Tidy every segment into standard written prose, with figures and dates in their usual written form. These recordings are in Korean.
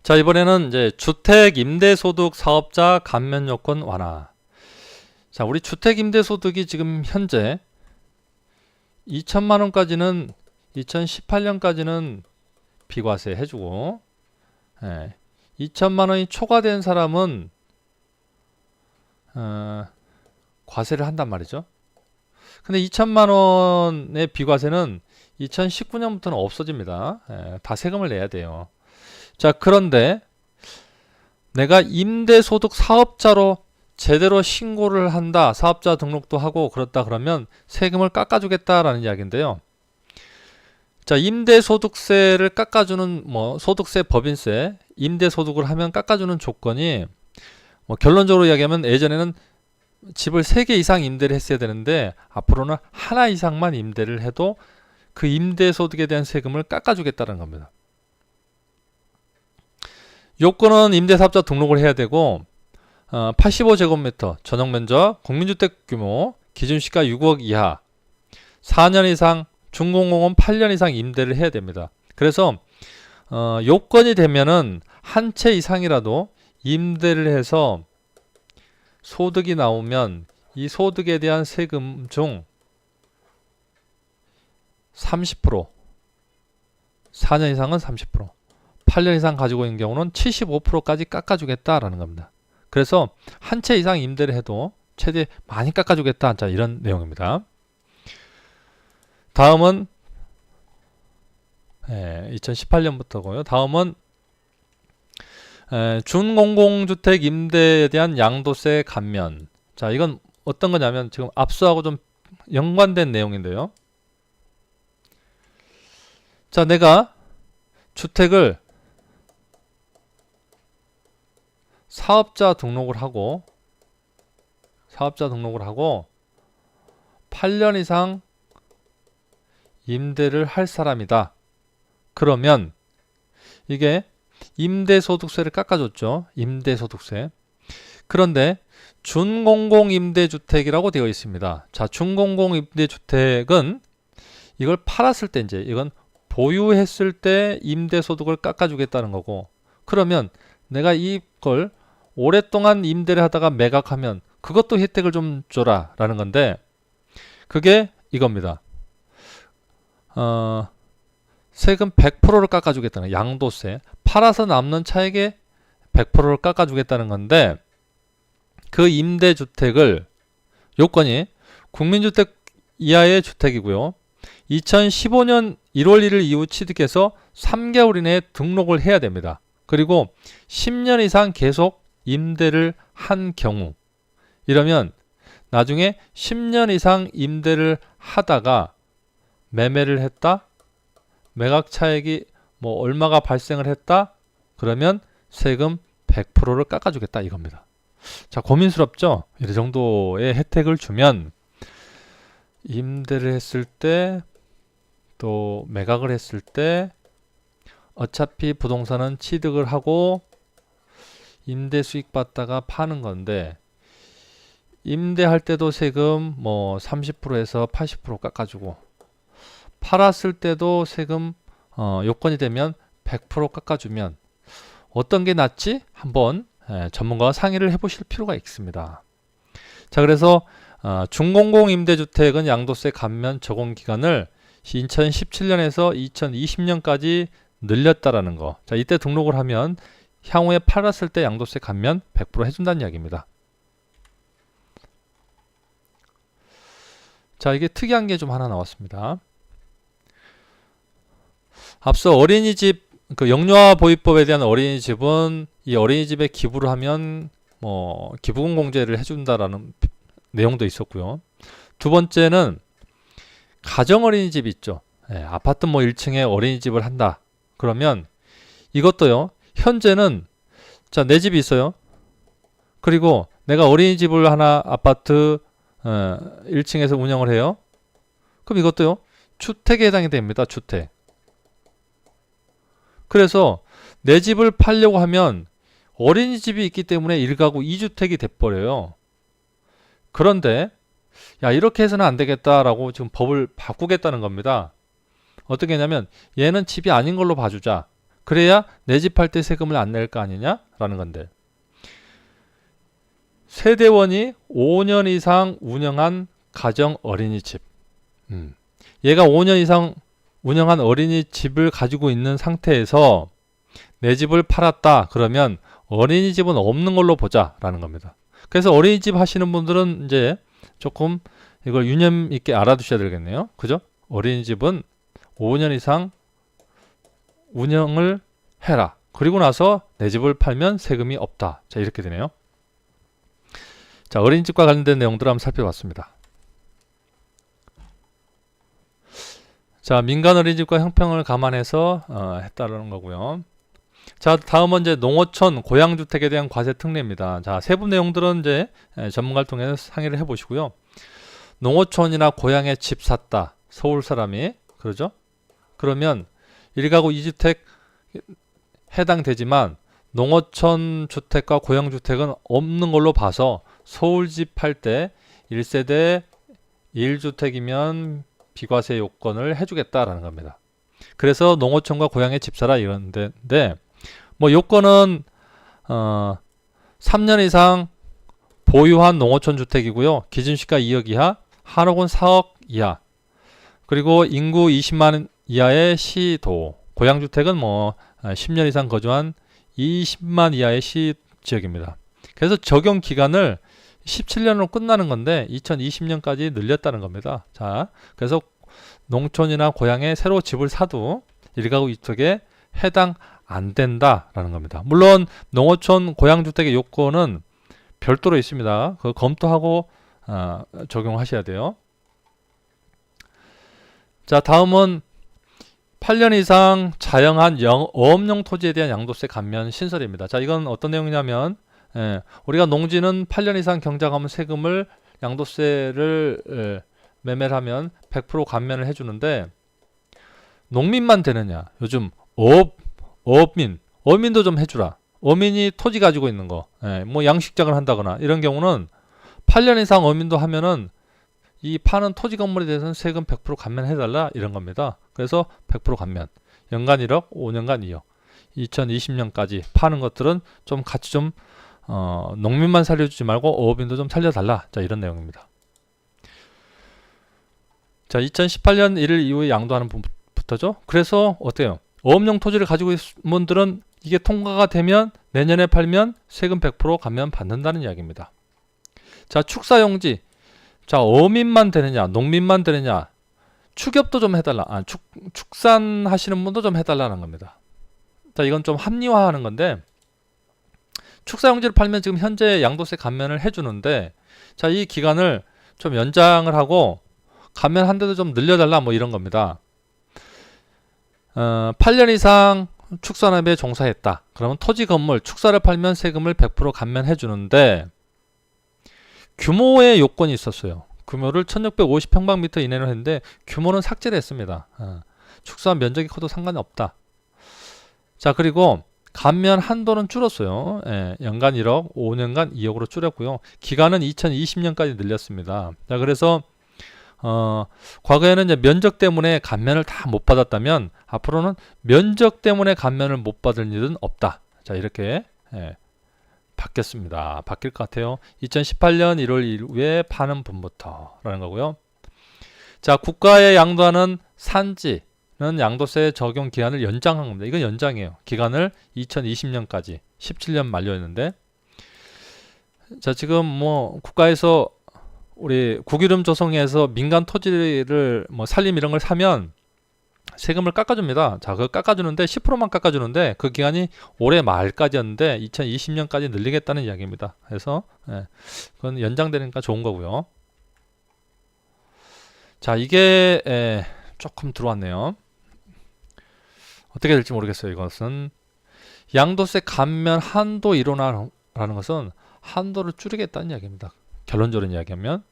자, 이번에는 이제 주택 임대소득 사업자 감면 요건 완화. 자, 우리 주택 임대소득이 지금 현재 2천만 원까지는 2018년까지는 비과세 해주고, 2천만 원이 초과된 사람은 과세를 한단 말이죠. 근데 2천만 원의 비과세는 2019년부터는 없어집니다. 다 세금을 내야 돼요. 자, 그런데 내가 임대소득 사업자로 제대로 신고를 한다, 사업자 등록도 하고 그렇다 그러면 세금을 깎아주겠다라는 이야기인데요. 자, 임대소득세를 깎아주는 소득세, 법인세, 임대소득을 하면 깎아주는 조건이 결론적으로 이야기하면 예전에는 집을 3개 이상 임대를 했어야 되는데 앞으로는 하나 이상만 임대를 해도 그 임대소득에 대한 세금을 깎아주겠다는 겁니다. 요건은 임대사업자 등록을 해야 되고 85제곱미터 전용면적 국민주택 규모 기준시가 6억 이하 4년 이상 준공공은 8년 이상 임대를 해야 됩니다. 그래서 요건이 되면은 한 채 이상이라도 임대를 해서 소득이 나오면 이 소득에 대한 세금 중 30%, 4년 이상은 30%, 8년 이상 가지고 있는 경우는 75%까지 깎아주겠다라는 겁니다. 그래서 한 채 이상 임대를 해도 최대 많이 깎아주겠다. 자, 이런 내용입니다. 다음은 2018년부터고요. 다음은 준공공주택 임대에 대한 양도세 감면. 자, 이건 어떤 거냐면 지금 앞서하고 좀 연관된 내용인데요. 자, 내가 주택을 사업자 등록을 하고 8년 이상 임대를 할 사람이다. 그러면 이게 임대소득세를 깎아줬죠. 임대소득세. 그런데 준공공임대주택이라고 되어 있습니다. 자, 준공공임대주택은 이걸 팔았을 때 이건 보유했을 때 임대소득을 깎아주겠다는 거고, 그러면 내가 이걸 오랫동안 임대를 하다가 매각하면 그것도 혜택을 좀 줘라 라는 건데, 그게 이겁니다. 세금 100%를 깎아주겠다는, 양도세, 팔아서 남는 차액에 100%를 깎아주겠다는 건데, 그 임대주택을 요건이 국민주택 이하의 주택이고요. 2015년 1월 1일 이후 취득해서 3개월 이내에 등록을 해야 됩니다. 그리고 10년 이상 계속 임대를 한 경우, 이러면 나중에 10년 이상 임대를 하다가 매매를 했다, 매각 차액이 얼마가 발생을 했다, 그러면 세금 100%를 깎아주겠다 이겁니다. 자, 고민스럽죠? 이 정도의 혜택을 주면 임대를 했을 때 또 매각을 했을 때 어차피 부동산은 취득을 하고 임대 수익 받다가 파는 건데, 임대할 때도 세금 30%에서 80% 깎아주고, 팔았을 때도 세금 요건이 되면 100% 깎아주면 어떤 게 낫지? 한번 전문가와 상의를 해보실 필요가 있습니다. 자, 그래서 준공공 임대주택은 양도세 감면 적용 기간을 2017년에서 2020년까지 늘렸다라는 거. 자, 이때 등록을 하면 향후에 팔았을 때 양도세 감면 100% 해준다는 이야기입니다. 자, 이게 특이한 게 좀 하나 나왔습니다. 앞서 어린이집, 영유아 보육법에 대한 어린이집은 이 어린이집에 기부를 하면 기부금 공제를 해준다라는 내용도 있었고요. 두 번째는 가정 어린이집 있죠. 아파트 1층에 어린이집을 한다. 그러면 이것도요. 현재는 자, 내 집이 있어요. 그리고 내가 어린이집을 하나 아파트 1층에서 운영을 해요. 그럼 이것도요. 주택에 해당이 됩니다. 주택. 그래서 내 집을 팔려고 하면 어린이집이 있기 때문에 1가구 2주택이 돼버려요. 그런데 이렇게 해서는 안 되겠다라고 지금 법을 바꾸겠다는 겁니다. 어떻게 했냐면 얘는 집이 아닌 걸로 봐주자. 그래야 내 집 팔 때 세금을 안 낼 거 아니냐라는 건데, 세대원이 5년 이상 운영한 가정 어린이집, 얘가 5년 이상 운영한 어린이집을 가지고 있는 상태에서 내 집을 팔았다 그러면 어린이집은 없는 걸로 보자 라는 겁니다. 그래서 어린이집 하시는 분들은 이제 조금 이걸 유념 있게 알아두셔야 되겠네요. 그죠? 어린이집은 5년 이상 운영을 해라. 그리고 나서 내 집을 팔면 세금이 없다. 자, 이렇게 되네요. 자, 어린이집과 관련된 내용들을 한번 살펴봤습니다. 자, 민간 어린이집과 형평을 감안해서 했다는 거고요. 자, 다음은 이제 농어촌 고양주택에 대한 과세 특례입니다. 자, 세부 내용들은 이제 전문가를 통해서 상의를 해보시고요. 농어촌이나 고향에 집 샀다. 서울 사람이. 그러죠? 그러면 1가구 2주택 해당되지만 농어촌 주택과 고향주택은 없는 걸로 봐서 서울집 팔 때 1세대 1주택이면 비과세 요건을 해주겠다라는 겁니다. 그래서 농어촌과 고향에 집 사라 이런데, 뭐 요건은 3년 이상 보유한 농어촌 주택이고요. 기준시가 2억 이하, 한옥은 4억 이하, 그리고 인구 20만 이하의 시도, 고향주택은 뭐 10년 이상 거주한 20만 이하의 시지역입니다. 그래서 적용 기간을 17년으로 끝나는 건데 2020년까지 늘렸다는 겁니다. 자, 그래서 농촌이나 고향에 새로 집을 사도 1가구 2주택에 해당 안 된다라는 겁니다. 물론 농어촌 고향주택의 요건은 별도로 있습니다. 그거 검토하고 적용하셔야 돼요. 자, 다음은 8년 이상 자영한 어업용 토지에 대한 양도세 감면 신설입니다. 자, 이건 어떤 내용이냐면 우리가 농지는 8년 이상 경작하면 세금을 양도세를 매매를 하면 100% 감면을 해주는데 농민만 되느냐? 요즘 어민도 좀 해주라. 어민이 토지 가지고 있는 거, 뭐 양식장을 한다거나 이런 경우는 8년 이상 어민도 하면은 이 파는 토지 건물에 대해서는 세금 100% 감면해달라 이런 겁니다. 그래서 100% 감면. 연간 1억, 5년간 2억. 2020년까지 파는 것들은 좀 같이 좀 농민만 살려주지 말고 어업인도 좀 살려달라. 자, 이런 내용입니다. 자, 2018년 1일 이후에 양도하는 부터죠. 그래서 어때요? 어업용 토지를 가지고 있는 분들은 이게 통과가 되면 내년에 팔면 세금 100% 감면 받는다는 이야기입니다. 자, 축사용지. 자, 어민만 되느냐, 농민만 되느냐, 축협도 좀 해달라. 축산하시는 분도 좀 해달라는 겁니다. 자, 이건 좀 합리화하는 건데, 축사용지를 팔면 지금 현재 양도세 감면을 해주는데, 자, 이 기간을 좀 연장을 하고 감면한데도 좀 늘려달라, 뭐 이런 겁니다. 8년 이상 축산업에 종사했다. 그러면 토지 건물, 축사를 팔면 세금을 100% 감면해주는데 규모의 요건이 있었어요. 규모를 1650평방미터 이내로 했는데 규모는 삭제를 했습니다. 축사 면적이 커도 상관이 없다. 자, 그리고 감면 한도는 줄었어요. 연간 1억, 5년간 2억으로 줄였고요. 기간은 2020년까지 늘렸습니다. 자, 그래서 과거에는 이제 면적 때문에 감면을 다 못 받았다면 앞으로는 면적 때문에 감면을 못 받을 일은 없다. 자, 이렇게 바뀌었습니다. 바뀔 것 같아요. 2018년 1월 이후에 파는 분부터 라는 거고요. 자, 국가에 양도하는 산지는 양도세 적용 기한을 연장한 겁니다. 이건 연장이에요. 기간을 2020년까지 17년 만료했는데, 자, 지금 뭐 국가에서 우리 국유름 조성에서 민간 토지를 뭐 살림 이런 걸 사면 세금을 깎아줍니다. 자, 그거 깎아주는데 10%만 깎아주는데 그 기간이 올해 말까지였는데 2020년까지 늘리겠다는 이야기입니다. 그래서 그건 연장되니까 좋은 거고요. 자, 이게 조금 들어왔네요. 어떻게 될지 모르겠어요. 이것은 양도세 감면 한도 이론화라는 것은 한도를 줄이겠다는 이야기입니다. 결론적으로 이야기하면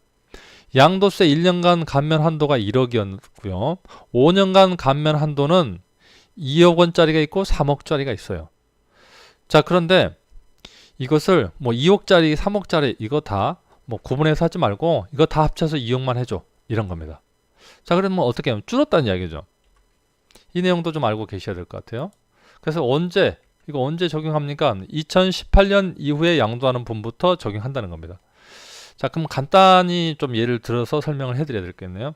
양도세 1년간 감면 한도가 1억이었고요. 5년간 감면 한도는 2억 원짜리가 있고 3억짜리가 있어요. 자, 그런데 이것을 뭐 2억짜리, 3억짜리 이거 다 뭐 구분해서 하지 말고 이거 다 합쳐서 2억만 해줘. 이런 겁니다. 자, 그러면 뭐 어떻게 하면 줄었다는 이야기죠. 이 내용도 좀 알고 계셔야 될 것 같아요. 그래서 이거 언제 적용합니까? 2018년 이후에 양도하는 분부터 적용한다는 겁니다. 자, 그럼 간단히 좀 예를 들어서 설명을 해드려야 되겠네요.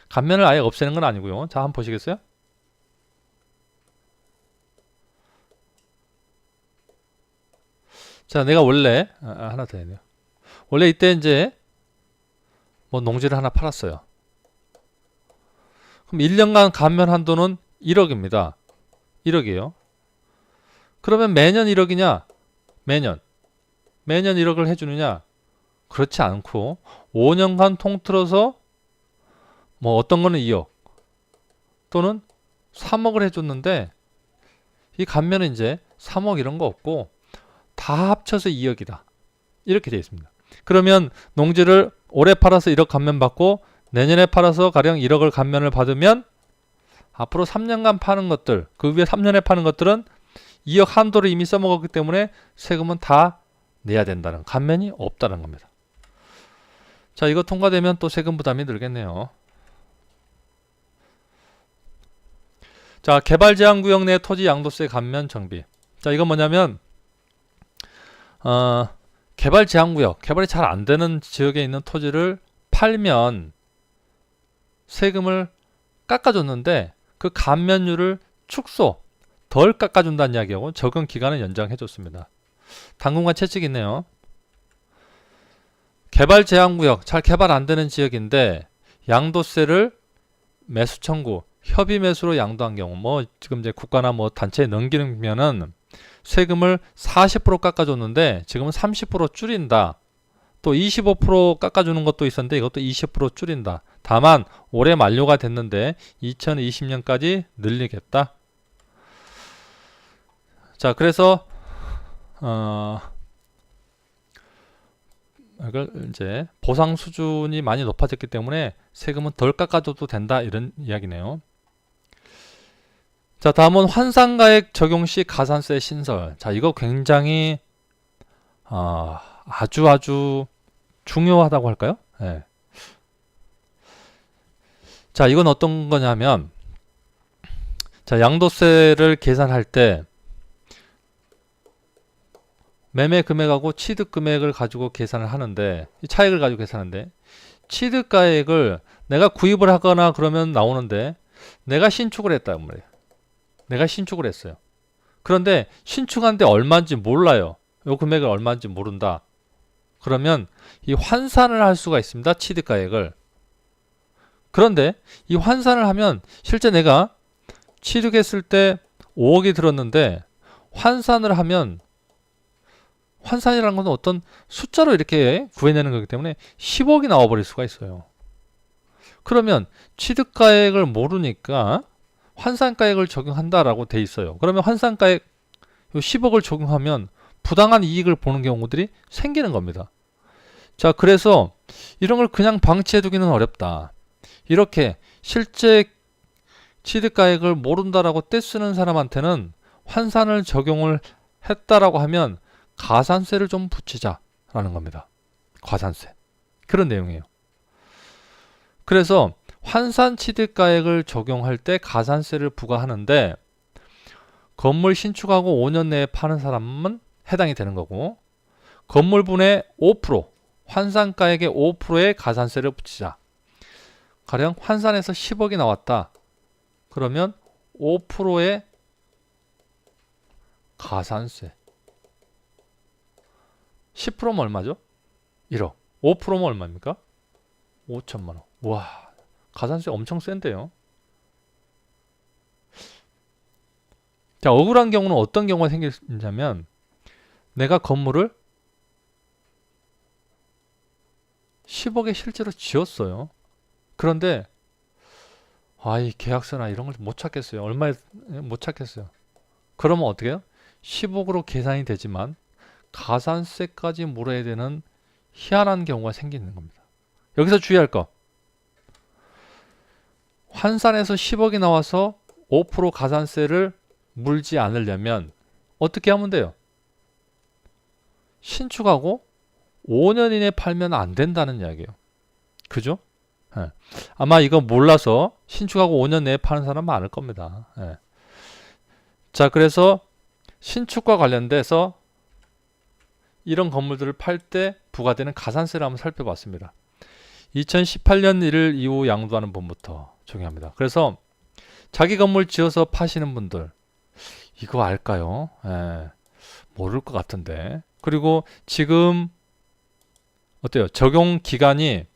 감면을 아예 없애는 건 아니고요. 자, 한번 보시겠어요? 자, 내가 원래 하나 더 해야 돼요. 원래 이때 이제 뭐 농지를 하나 팔았어요. 그럼 1년간 감면 한도는 1억입니다. 1억이에요. 그러면 매년 1억이냐? 매년 1억을 해주느냐? 그렇지 않고 5년간 통틀어서 뭐 어떤 거는 2억 또는 3억을 해줬는데 이 감면은 이제 3억 이런 거 없고 다 합쳐서 2억이다. 이렇게 되어 있습니다. 그러면 농지를 올해 팔아서 1억 감면 받고 내년에 팔아서 가령 1억을 감면을 받으면 앞으로 3년간 파는 것들, 그 위에 3년에 파는 것들은 2억 한도를 이미 써먹었기 때문에 세금은 다 내야 된다는, 감면이 없다는 겁니다. 자, 이거 통과되면 또 세금 부담이 늘겠네요. 자, 개발제한구역 내 토지 양도세 감면 정비. 자, 이건 뭐냐면 개발제한구역, 개발이 잘 안 되는 지역에 있는 토지를 팔면 세금을 깎아줬는데 그 감면율을 축소, 덜 깎아준다는 이야기하고 적용 기간을 연장해줬습니다. 당분간 채찍이 있네요. 개발제한구역, 잘 개발 안 되는 지역인데 양도세를 매수 청구, 협의 매수로 양도한 경우, 뭐 지금 이제 국가나 뭐 단체에 넘기면은 세금을 40% 깎아줬는데 지금은 30% 줄인다. 또 25% 깎아주는 것도 있었는데 이것도 20% 줄인다. 다만 올해 만료가 됐는데 2020년까지 늘리겠다. 자, 그래서 이걸 이제 보상 수준이 많이 높아졌기 때문에 세금은 덜 깎아줘도 된다, 이런 이야기네요. 자, 다음은 환산가액 적용 시 가산세 신설. 자, 이거 굉장히 아주 중요하다고 할까요? 네. 자, 이건 어떤 거냐면, 자, 양도세를 계산할 때 매매 금액하고 취득 금액을 가지고 계산을 하는데, 이 차익을 가지고 계산하는데, 취득가액을 내가 구입을 하거나 그러면 나오는데 내가 신축을 했단 말이에요. 내가 신축을 했어요. 그런데 신축한데 얼마인지 몰라요. 이 금액을 얼마인지 모른다. 그러면 이 환산을 할 수가 있습니다. 취득가액을. 그런데 이 환산을 하면 실제 내가 취득했을 때 5억이 들었는데 환산을 하면, 환산이라는 것은 어떤 숫자로 이렇게 구해내는 거기 때문에 10억이 나와버릴 수가 있어요. 그러면 취득가액을 모르니까 환산가액을 적용한다라고 돼 있어요. 그러면 환산가액 10억을 적용하면 부당한 이익을 보는 경우들이 생기는 겁니다. 자, 그래서 이런 걸 그냥 방치해두기는 어렵다. 이렇게 실제 취득가액을 모른다라고 떼쓰는 사람한테는 환산을 적용을 했다라고 하면 가산세를 좀 붙이자라는 겁니다. 과산세. 그런 내용이에요. 그래서 환산 취득가액을 적용할 때 가산세를 부과하는데 건물 신축하고 5년 내에 파는 사람은 해당이 되는 거고, 건물분의 5%, 환산가액의 5%의 가산세를 붙이자. 가령 환산해서 10억이 나왔다. 그러면 5%의 가산세. 10%면 얼마죠? 1억. 5%면 얼마입니까? 5천만 원. 와, 가산세 엄청 센데요. 자, 억울한 경우는 어떤 경우가 생기냐면, 내가 건물을 10억에 실제로 지었어요. 그런데 이 계약서나 이런 걸 못 찾겠어요. 얼마에 못 찾겠어요. 그러면 어떻게 해요? 10억으로 계산이 되지만 가산세까지 물어야 되는 희한한 경우가 생기는 겁니다. 여기서 주의할 거, 환산해서 10억이 나와서 5% 가산세를 물지 않으려면 어떻게 하면 돼요? 신축하고 5년 이내에 팔면 안 된다는 이야기예요. 그죠? 예. 아마 이거 몰라서 신축하고 5년 내에 파는 사람 많을 겁니다. 예. 자, 그래서 신축과 관련돼서 이런 건물들을 팔 때 부과되는 가산세를 한번 살펴봤습니다. 2018년 1월 이후 양도하는 분부터 적용합니다. 그래서 자기 건물 지어서 파시는 분들 이거 알까요? 모를 것 같은데. 그리고 지금 어때요? 적용 기간이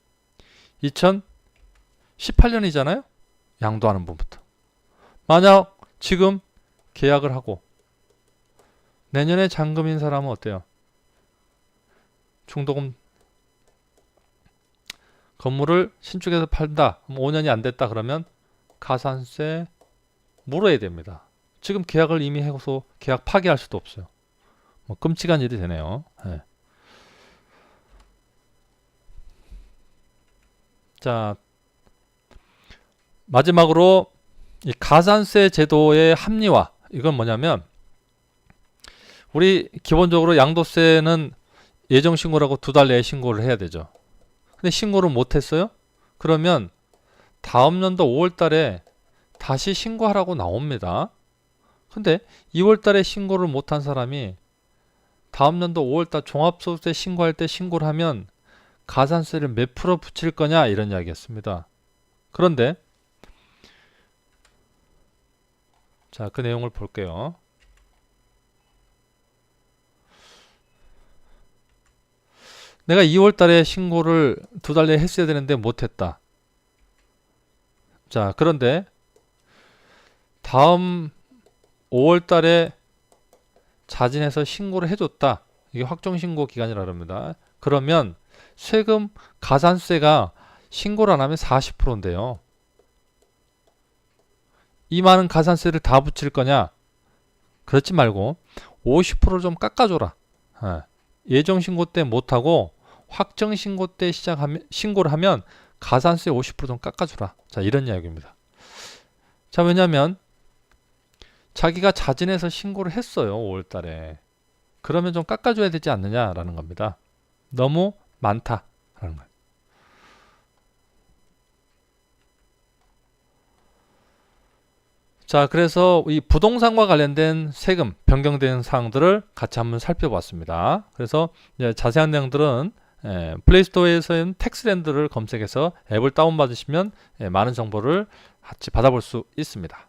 2018년이잖아요? 양도하는 분부터. 만약 지금 계약을 하고 내년에 잔금인 사람은 어때요? 중도금 건물을 신축해서 팔다. 5년이 안 됐다 그러면 가산세 물어야 됩니다. 지금 계약을 이미 해서 계약 파기할 수도 없어요. 뭐 끔찍한 일이 되네요. 네. 자, 마지막으로 이 가산세 제도의 합리화. 이건 뭐냐면 우리 기본적으로 양도세는 예정 신고라고 2달 내에 신고를 해야 되죠. 근데 신고를 못 했어요? 그러면 다음 연도 5월 달에 다시 신고하라고 나옵니다. 근데 2월 달에 신고를 못한 사람이 다음 연도 5월 달 종합소득세 신고할 때 신고를 하면 가산세를 몇 프로 붙일 거냐 이런 이야기였습니다. 그런데 자, 그 내용을 볼게요. 내가 2월 달에 신고를 2달 내에 했어야 되는데 못했다. 자, 그런데 다음 5월 달에 자진해서 신고를 해줬다. 이게 확정신고 기간이라 합니다. 그러면 세금 가산세가 신고를 안 하면 40%인데요. 이 많은 가산세를 다 붙일 거냐? 그렇지 말고 50%를 좀 깎아줘라. 예정신고 때 못하고 확정신고 때 신고를 하면 가산세 50% 좀 깎아주라. 자, 이런 이야기입니다. 자, 왜냐면 자기가 자진해서 신고를 했어요. 5월 달에. 그러면 좀 깎아줘야 되지 않느냐라는 겁니다. 너무 많다라는 거예요. 자, 그래서 이 부동산과 관련된 세금 변경된 사항들을 같이 한번 살펴봤습니다. 그래서 이제 자세한 내용들은 플레이스토어에서 있는 텍스랜드를 검색해서 앱을 다운받으시면 많은 정보를 같이 받아볼 수 있습니다.